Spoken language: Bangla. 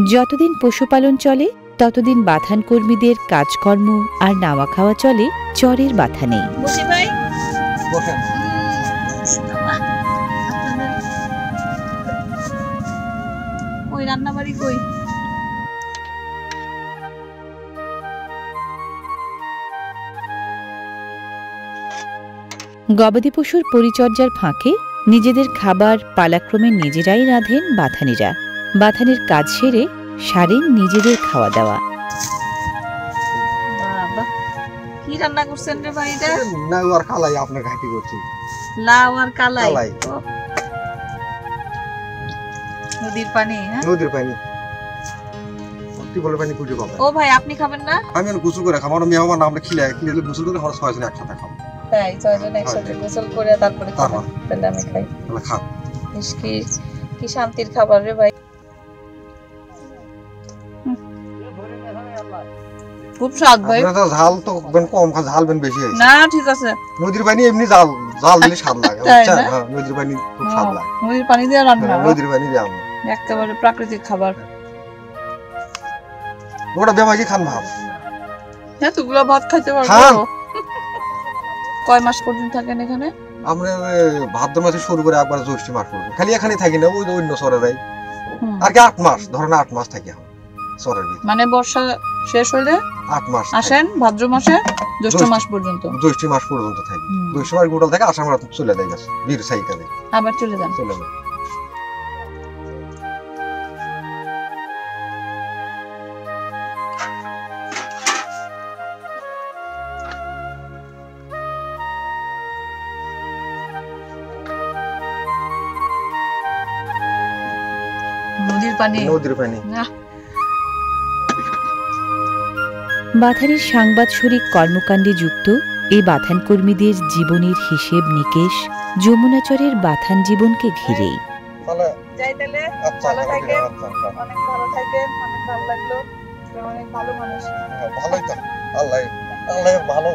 যতদিন পশুপালন চলে ততদিন বাথান কর্মীদের কাজকর্ম আর নাওয়া খাওয়া চলে চরের বাথানেই। গবাদি পশুর পরিচর্যার ফাঁকে নিজেদের খাবার পালাক্রমে নিজেরাই রাঁধেন বাথানিরা। বাথানের কাজ সেরে সারেন নিজেদের খাওয়া দাওয়া। কি রান্না করছেন রে ভাই? এটা লাউ আর কালাই আপনার ঘাটি করছি। লাউ আর কালাই। নদীর পানি। হ্যাঁ নদীর পানি। টিউবওয়েলের পানি কুড়ি পাবে। ও ভাই আপনি খাবেন না? আমি গোসল করে খাবো। আমি আমার নামটা খিলে গোসল করে আমরা ছয়জন একসাথে খাবো। তাই ছয়জন একসাথে গোসল করে তারপরে খাবো। তাহলে আমি খাই। তাহলে খাও। কি শান্তির খাবার রে ভাই। খুব স্বাদ ভাই। আপনারা ঝাল তো কম খান, ঝাল বেন বেশি হইছে। না ঠিক আছে। নদীর পানি এমনি ঝাল দিলে স্বাদ লাগে। আচ্ছা হ্যাঁ নদীর পানি খুব স্বাদ লাগে। নদীর পানি দিয়ে রান্না। নদীর পানি দিয়ে রান্না। একেবারে প্রাকৃতিক খাবার। ওটা বেমাজি খান ভাত। হ্যাঁ তুগুলা ভাত খাইতে পারবো। কয় মাস পর্যন্ত থাকেন এখানে? আমরা ভাদ্র মাসে শুরু করে একবার জ্যৈষ্ঠ মাস পর্যন্ত। খালি এখানে থাকি না, ওই অন্য সরে যাই। আর কি 8 মাস, ধরেন 8 মাস থাকি সরের ভিতরে। মানে বর্ষা শেষ হইলে 8 মাস আসেন ভাদ্র মাসে জ্যৈষ্ঠ মাস পর্যন্ত। জ্যৈষ্ঠ মাস পর্যন্ত থাকি। জ্যৈষ্ঠ মাস গোটাল থেকে আষাঢ় মাস চলে যায় গেছে বীর সাইকালে। আবার চলে যান। নদীর পানি। বাথানের সাংবাদসরিক কর্মকাণ্ডে যুক্ত এই বাথান কর্মীদের জীবনের হিসেব নিকেশ যমুনাচরের বাথান জীবনকে ঘিরেই। যাই তাহলে ভালো থাকেন, অনেক ভালো থাকেন, অনেক ভালো লাগলো, অনেক ভালো মানুষ। ভালোই তো, আল্লাহ ভালো,